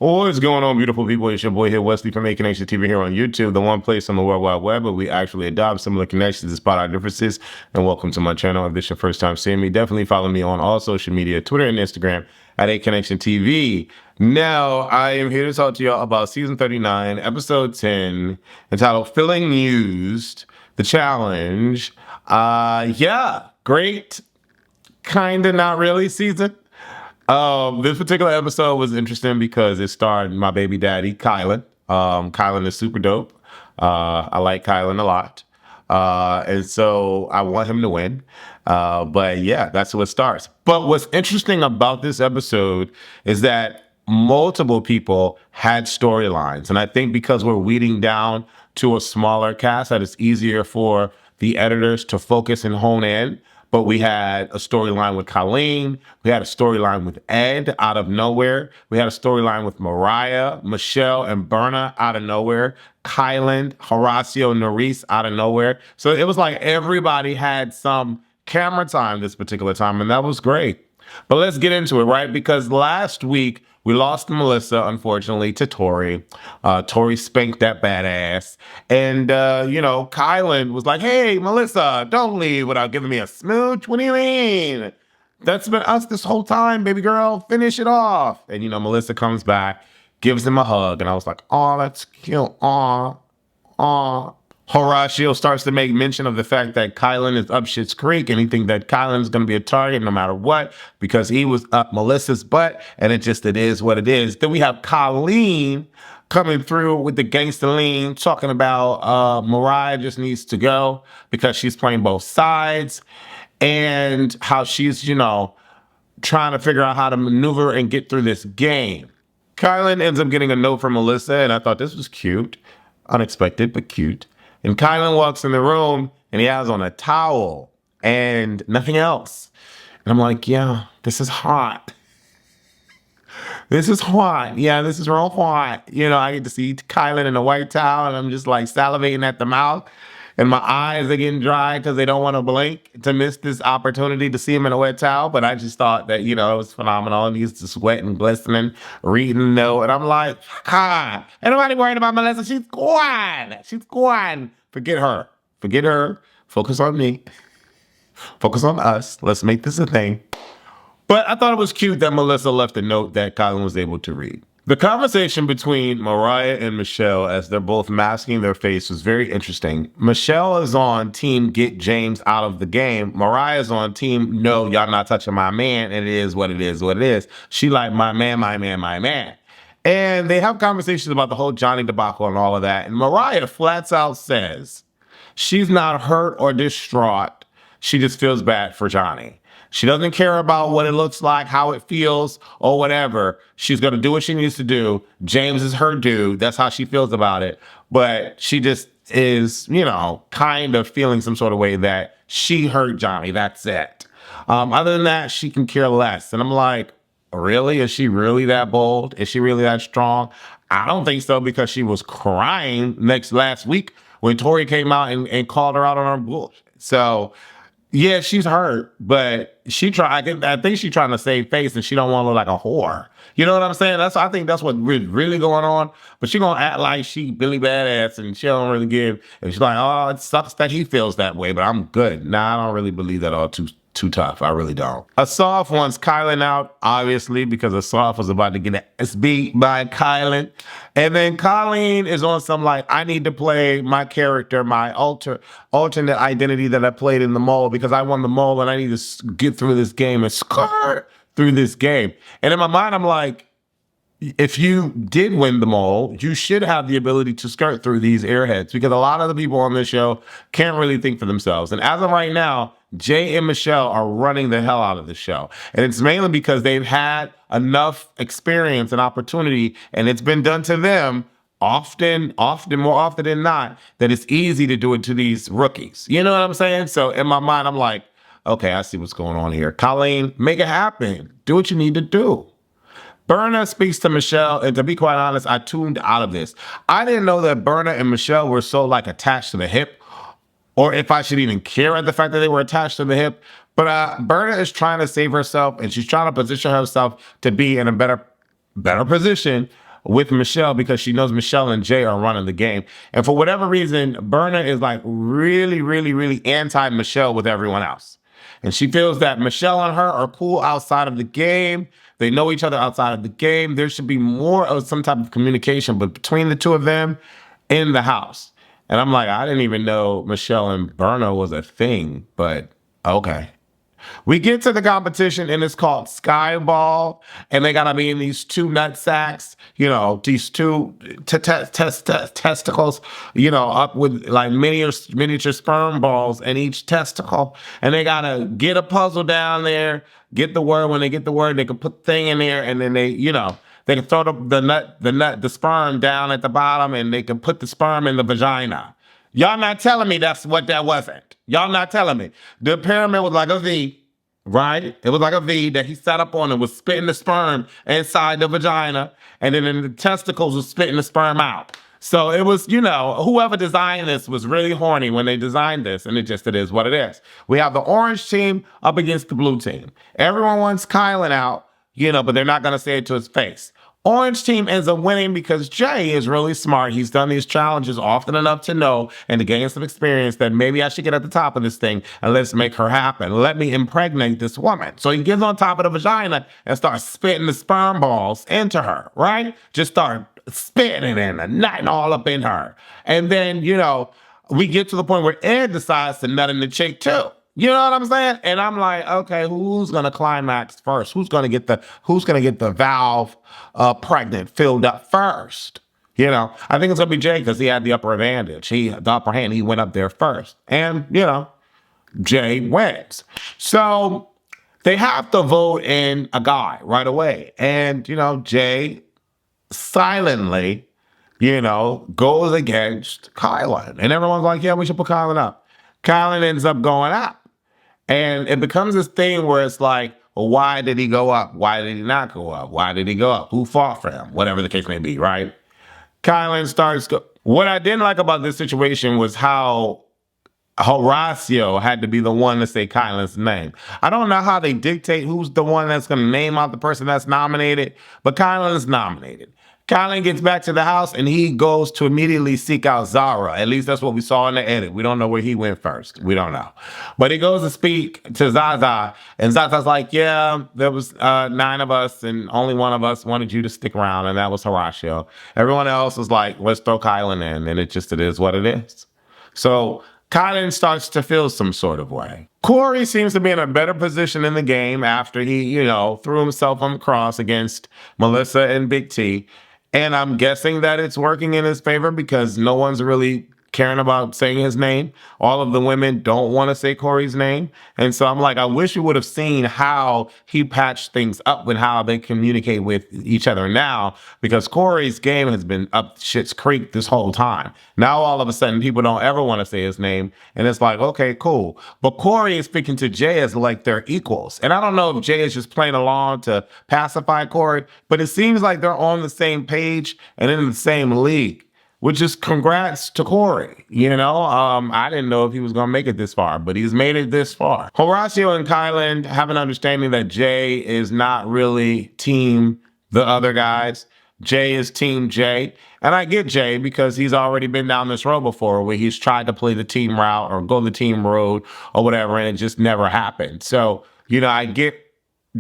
What's going on, beautiful people? It's your boy here, Wesley from A Connection TV here on YouTube, the one place on the World Wide Web where we actually adopt similar connections despite our differences. And welcome to my channel. If this is your first time seeing me, definitely follow me on all social media, Twitter and Instagram at A Connection TV. Now, I am here to talk to y'all about season 39, episode 10, entitled Feeling Used, the challenge. Yeah, great, kind of not really season. This particular episode was interesting because it starred my baby daddy, Kylan. Kylan is super dope. I like Kylan a lot. And so I want him to win. But yeah, that's what starts. But what's interesting about this episode is that multiple people had storylines. And I think because we're weeding down to a smaller cast, that it's easier for the editors to focus and hone in. But we had a storyline with Colleen. We had a storyline with Ed out of nowhere. We had a storyline with Mariah, Michelle, and Berna out of nowhere. Kylan, Horacio, Nerys out of nowhere. So it was like everybody had some camera time this particular time, and that was great. But let's get into it, right? Because last week, we lost Melissa, unfortunately, to Tori. Tori spanked that badass. And, Kylan was like, hey, Melissa, don't leave without giving me a smooch. What do you mean? That's been us this whole time, baby girl. Finish it off. And, Melissa comes back, gives him a hug. And I was like, oh, that's cute. Aw, aw. Horacio starts to make mention of the fact that Kylan is up Schitt's Creek and he thinks that Kylan's going to be a target no matter what because he was up Melissa's butt, and it is what it is. Then we have Colleen coming through with the gangster lean, talking about Mariah just needs to go because she's playing both sides, and how she's, trying to figure out how to maneuver and get through this game. Kylan ends up getting a note from Melissa, and I thought this was cute. Unexpected, but cute. And Kylan walks in the room and he has on a towel and nothing else. And I'm like, yeah, this is hot. This is hot. Yeah, this is real hot. I get to see Kylan in a white towel and I'm just like salivating at the mouth. And my eyes are getting dry because they don't want to blink to miss this opportunity to see him in a wet towel. But I just thought that, it was phenomenal. And he's just wet and glistening, reading the note. And I'm like, God, ain't nobody worried about Melissa. She's gone. She's gone. Forget her. Forget her. Focus on me. Focus on us. Let's make this a thing. But I thought it was cute that Melissa left a note that Kylan was able to read. The conversation between Mariah and Michelle as they're both masking their face was very interesting. Michelle is on team get James out of the game. Mariah is on team no, y'all not touching my man, and it is what it is, what it is. She like my man, my man, my man. And they have conversations about the whole Johnny debacle and all of that. And Mariah flats out says she's not hurt or distraught. She just feels bad for Johnny. She doesn't care about what it looks like, how it feels, or whatever. She's going to do what she needs to do. James is her dude. That's how she feels about it. But she just is, kind of feeling some sort of way that she hurt Johnny. That's it. Other than that, she can care less. And I'm like, really? Is she really that bold? Is she really that strong? I don't think so, because she was crying last week when Tori came out and called her out on her bullshit. So, yeah, she's hurt, but I think she's trying to save face and she don't want to look like a whore. You know what I'm saying? I think that's what really going on. But she gonna act like she Billy Badass and she don't really give. And she's like, oh, it sucks that he feels that way, but I'm good. Nah, I don't really believe that all too tough. I really don't. Asaf wants Kylan out, obviously, because Asaf was about to get an SB by Kylan. And then Colleen is on some like, I need to play my character, my alternate identity that I played in the mall because I won the mall and I need to get through this game and skirt through this game. And in my mind, I'm like, if you did win the mall, you should have the ability to skirt through these airheads, because a lot of the people on this show can't really think for themselves. And as of right now, Jay and Michelle are running the hell out of the show. And it's mainly because they've had enough experience and opportunity, and it's been done to them often, more often than not, that it's easy to do it to these rookies. You know what I'm saying? So in my mind, I'm like, okay, I see what's going on here. Colleen, make it happen. Do what you need to do. Berna speaks to Michelle, and to be quite honest, I tuned out of this. I didn't know that Berna and Michelle were so attached to the hip, or if I should even care at the fact that they were attached to the hip. But Berna is trying to save herself, and she's trying to position herself to be in a better position with Michelle because she knows Michelle and Jay are running the game. And for whatever reason, Berna is like really, really, really anti-Michelle with everyone else. And she feels that Michelle and her are cool outside of the game. They know each other outside of the game. There should be more of some type of communication, but between the two of them in the house. And I'm like, I didn't even know Michelle and Berna was a thing, but okay. We get to the competition and it's called Skyball, and they gotta be in these two nut sacks, you know, these two testicles, you know, up with like miniature sperm balls in each testicle, and they gotta get a puzzle down there, get the word. When they get the word, they can put the thing in there, and then they, you know, they can throw the sperm down at the bottom, and they can put the sperm in the vagina. Y'all not telling me that's what that wasn't. Y'all not telling me. The pyramid was like a V, right? It was like a V that he sat up on and was spitting the sperm inside the vagina, and then in the testicles was spitting the sperm out. So it was, you know, whoever designed this was really horny when they designed this, and it is what it is. We have the orange team up against the blue team. Everyone wants Kylan out, you know, but they're not going to say it to his face. Orange team ends up winning because Jay is really smart. He's done these challenges often enough to know and to gain some experience that maybe I should get at the top of this thing and let's make her happen. Let me impregnate this woman. So he gets on top of the vagina and starts spitting the sperm balls into her, right? Just start spitting and nutting all up in her. And then, you know, we get to the point where Ed decides to nut in the chick too. You know what I'm saying? And I'm like, okay, who's gonna climax first? Who's gonna get the valve pregnant filled up first? You know, I think it's gonna be Jay because he had the upper advantage. The upper hand. He went up there first, and you know, Jay wins. So they have to vote in a guy right away, and you know, Jay silently, you know, goes against Kylan, and everyone's like, yeah, we should put Kylan up. Kylan ends up going up. And it becomes this thing where it's like, well, why did he go up? Why did he not go up? Why did he go up? Who fought for him? Whatever the case may be, right? Kylan starts. What I didn't like about this situation was how Horacio had to be the one to say Kylan's name. I don't know how they dictate who's the one that's going to name out the person that's nominated, but Kylan's nominated. Kylan gets back to the house and he goes to immediately seek out Zara. At least that's what we saw in the edit. We don't know where he went first. We don't know. But he goes to speak to Zaza, and Zaza's like, yeah, there was 9 of us and only one of us wanted you to stick around, and that was Horacio. Everyone else was like, let's throw Kylan in, and it is what it is. So Kylan starts to feel some sort of way. Corey seems to be in a better position in the game after he, you know, threw himself on the cross against Melissa and Big T. And I'm guessing that it's working in his favor because no one's really caring about saying his name. All of the women don't want to say Corey's name. And so I'm like, I wish we would have seen how he patched things up with how they communicate with each other now, because Corey's game has been up shit's creek this whole time. Now, all of a sudden, people don't ever want to say his name. And it's like, okay, cool. But Corey is speaking to Jay as like they're equals. And I don't know if Jay is just playing along to pacify Corey, but it seems like they're on the same page and in the same league. Which is congrats to Corey. You know, I didn't know if he was going to make it this far, but he's made it this far. Horacio and Kylan have an understanding that Jay is not really team the other guys. Jay is team Jay. And I get Jay because he's already been down this road before where he's tried to play the team route or go the team road or whatever, and it just never happened. So, you know, I get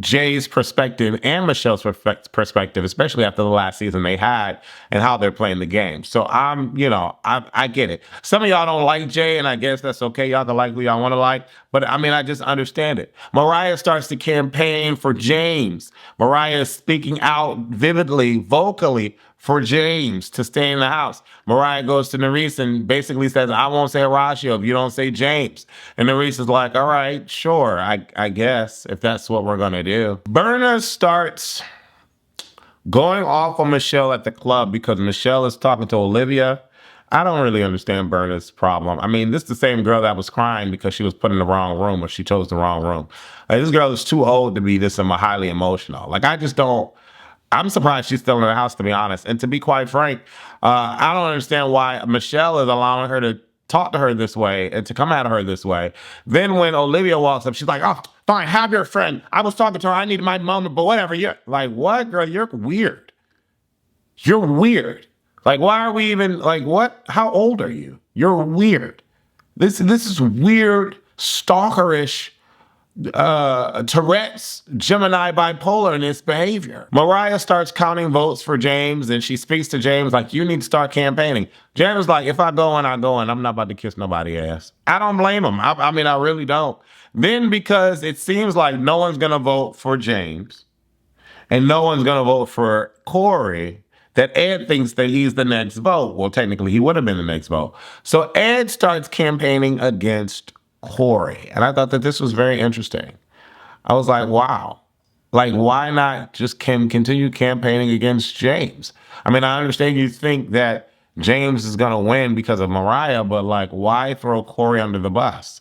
Jay's perspective and Michelle's perspective, especially after the last season they had and how they're playing the game. So I get it. Some of y'all don't like Jay, and I guess that's okay. Y'all can like who y'all want to like, but I mean, I just understand it. Mariah starts to campaign for James. Mariah is speaking out vividly, vocally for James to stay in the house. Mariah goes to Nerese and basically says, I won't say Horacio if you don't say James. And Nerese is like, all right, sure, I guess, if that's what we're going to do. Berna starts going off on Michelle at the club because Michelle is talking to Olivia. I don't really understand Berna's problem. I mean, this is the same girl that was crying because she was put in the wrong room or she chose the wrong room. Like, this girl is too old to be this highly emotional. Like, I just don't. I'm surprised she's still in the house, to be honest. And to be quite frank, I don't understand why Michelle is allowing her to talk to her this way and to come at her this way. Then when Olivia walks up, she's like, oh, fine, have your friend. I was talking to her. I needed my moment, but whatever. You're like, what, girl? You're weird. You're weird. Like, why are we even like what? How old are you? You're weird. This is weird, stalkerish, Tourette's, Gemini bipolar in its behavior. Mariah starts counting votes for James, and she speaks to James like, you need to start campaigning. James is like, if I go in, I go in. I'm not about to kiss nobody's ass. I don't blame him. I mean, I really don't. Then because it seems like no one's going to vote for James and no one's going to vote for Corey, that Ed thinks that he's the next vote. Well, technically, he would have been the next vote. So Ed starts campaigning against Corey. And I thought that this was very interesting. I was like, wow. Like, why not just continue campaigning against James? I mean, I understand you think that James is going to win because of Mariah, but like, why throw Corey under the bus?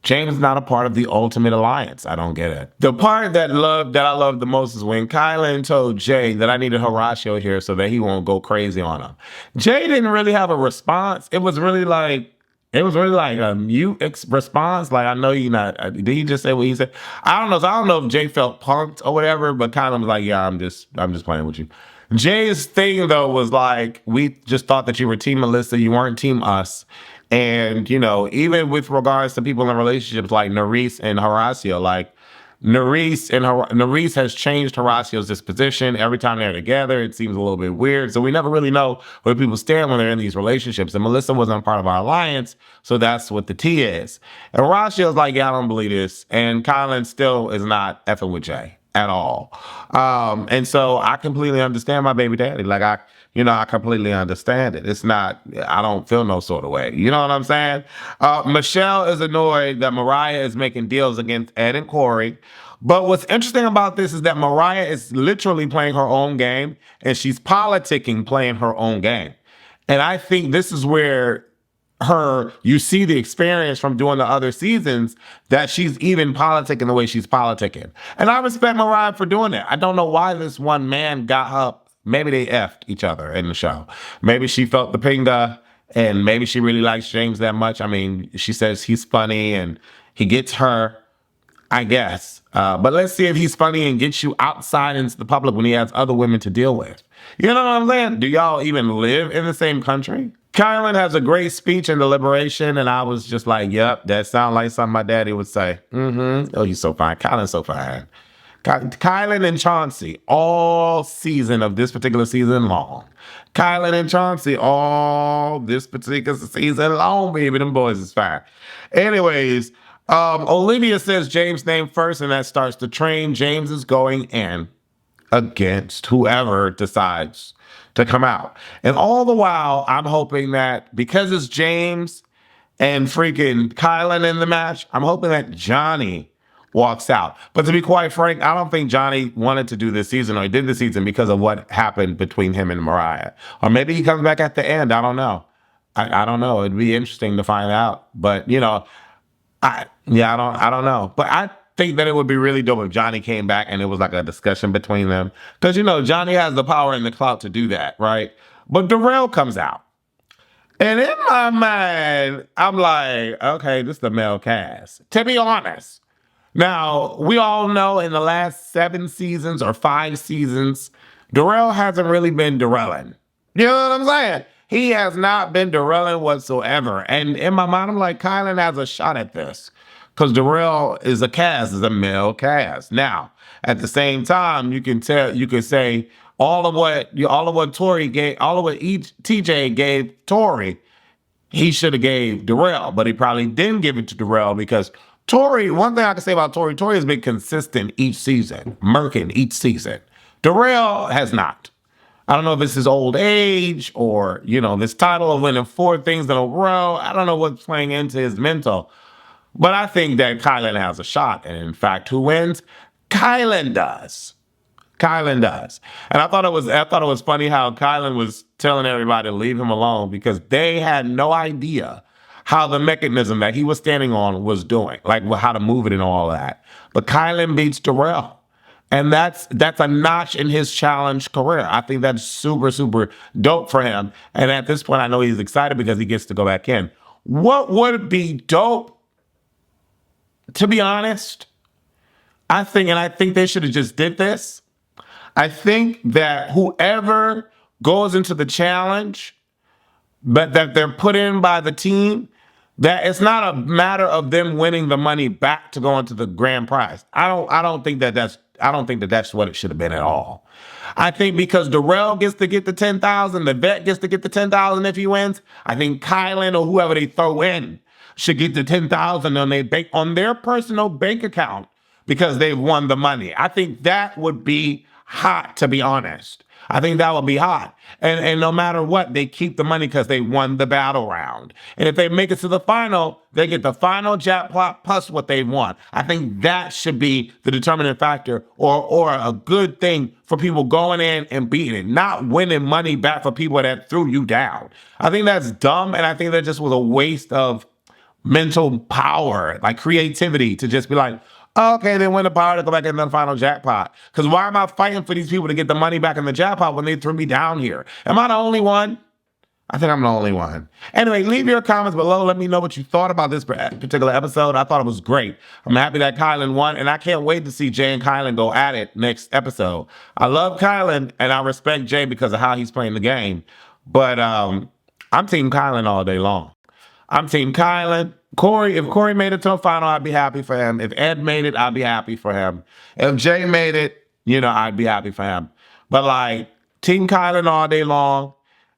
James is not a part of the Ultimate Alliance. I don't get it. The part that I loved the most is when Kylan told Jay that I needed Horatio here so that he won't go crazy on him. Jay didn't really have a response. It was really like a mute response. Like, I know you're not. Did he just say what he said? I don't know. So I don't know if Jay felt punked or whatever, but Kylan was like, yeah, I'm just playing with you. Jay's thing though was like, we just thought that you were Team Melissa, you weren't Team us. And, you know, even with regards to people in relationships like Nerese and Horacio, like Nerese has changed Horacio's disposition. Every time they're together, it seems a little bit weird. So we never really know where people stand when they're in these relationships. And Melissa wasn't a part of our alliance, so that's what the T is. And Horacio's like, yeah, I don't believe this. And Colin still is not effing with Jay at all. And so I completely understand my baby daddy. Like I completely understand it. It's not, I don't feel no sort of way. You know what I'm saying? Michelle is annoyed that Mariah is making deals against Ed and Corey. But what's interesting about this is that Mariah is literally playing her own game and she's politicking playing her own game. And I think this is where you see the experience from doing the other seasons that she's even politicking the way she's politicking. And I respect Mariah for doing that. I don't know why this one man got up. Maybe they effed each other in the show. Maybe she felt the pinga and maybe she really likes James that much. I mean, she says he's funny and he gets her, I guess. But let's see if he's funny and gets you outside into the public when he has other women to deal with. You know what I'm saying? Do y'all even live in the same country? Kylan has a great speech in Deliberation, and I was just like, yep, that sounds like something my daddy would say. Oh, he's so fine. Kylan's so fine. Kylan and Chauncey, all season of this particular season long. Kylan and Chauncey, all this particular season long, baby. Them boys is fine. Anyways, Olivia says James' name first, and that starts the train. James is going in against whoever decides to come out. And all the while, I'm hoping that because it's James and freaking Kylan in the match, I'm hoping that Johnny walks out. But to be quite frank, I don't think Johnny wanted to do this season or he did this season because of what happened between him and Mariah. Or maybe he comes back at the end. I don't know. I don't know. It'd be interesting to find out. But, you know, I don't know. But I think that it would be really dope if Johnny came back and it was like a discussion between them. Because, you know, Johnny has the power and the clout to do that, right? But Darrell comes out. And in my mind, I'm like, okay, this is the male cast. To be honest. Now, we all know in the last 7 seasons or 5 seasons, Darrell hasn't really been Darrelling. You know what I'm saying? He has not been Darrelling whatsoever. And in my mind, I'm like, Kylan has a shot at this. Because Darrell is a male cast. Now, at the same time, you can say all of what TJ gave Tori, he should have gave Darrell, but he probably didn't give it to Darrell because Tori, one thing I can say about Tori has been consistent each season, murking each season. Darrell has not. I don't know if it's his old age or, you know, this title of winning 4 things in a row. I don't know what's playing into his mental. But I think that Kylan has a shot. And in fact, who wins? Kylan does. Kylan does. And I thought it was funny how Kylan was telling everybody to leave him alone because they had no idea how the mechanism that he was standing on was doing, like how to move it and all that. But Kylan beats Darrell. And that's a notch in his challenge career. I think that's super, super dope for him. And at this point, I know he's excited because he gets to go back in. What would be dope? To be honest, I think they should have just did this. I think that whoever goes into the challenge, but that they're put in by the team, that it's not a matter of them winning the money back to go into the grand prize. I don't think that that's what it should have been at all. I think because Darrell gets to get the 10,000, the vet gets to get the 10,000 if he wins. I think Kylan or whoever they throw in should get the 10,000 on their personal bank account because they've won the money. I think that would be hot, to be honest. I think that would be hot. And no matter what, they keep the money because they won the battle round. And if they make it to the final, they get the final jackpot plus what they won. I think that should be the determining factor or a good thing for people going in and beating it, not winning money back for people that threw you down. I think that's dumb, and I think that just was a waste of mental power, like creativity, to just be like, okay, then win the power to go back in the final jackpot. Because why am I fighting for these people to get the money back in the jackpot when they threw me down here? Am I the only one? I think I'm the only one. Anyway, leave your comments below. Let me know what you thought about this particular episode. I thought it was great. I'm happy that Kylan won, and I can't wait to see Jay and Kylan go at it next episode. I love Kylan, and I respect Jay because of how he's playing the game. But I'm Team Kylan all day long. I'm Team Kylan. Corey, if Corey made it to the final, I'd be happy for him. If Ed made it, I'd be happy for him. If Jay made it, I'd be happy for him. But like, Team Kylan all day long.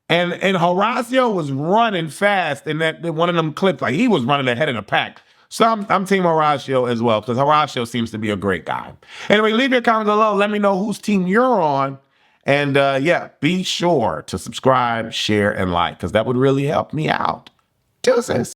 And Horacio was running fast in that one of them clips. Like, he was running ahead of the pack. So I'm Team Horacio as well, because Horacio seems to be a great guy. Anyway, leave your comments below. Let me know whose team you're on. And yeah, be sure to subscribe, share, and like, because that would really help me out. Deuces.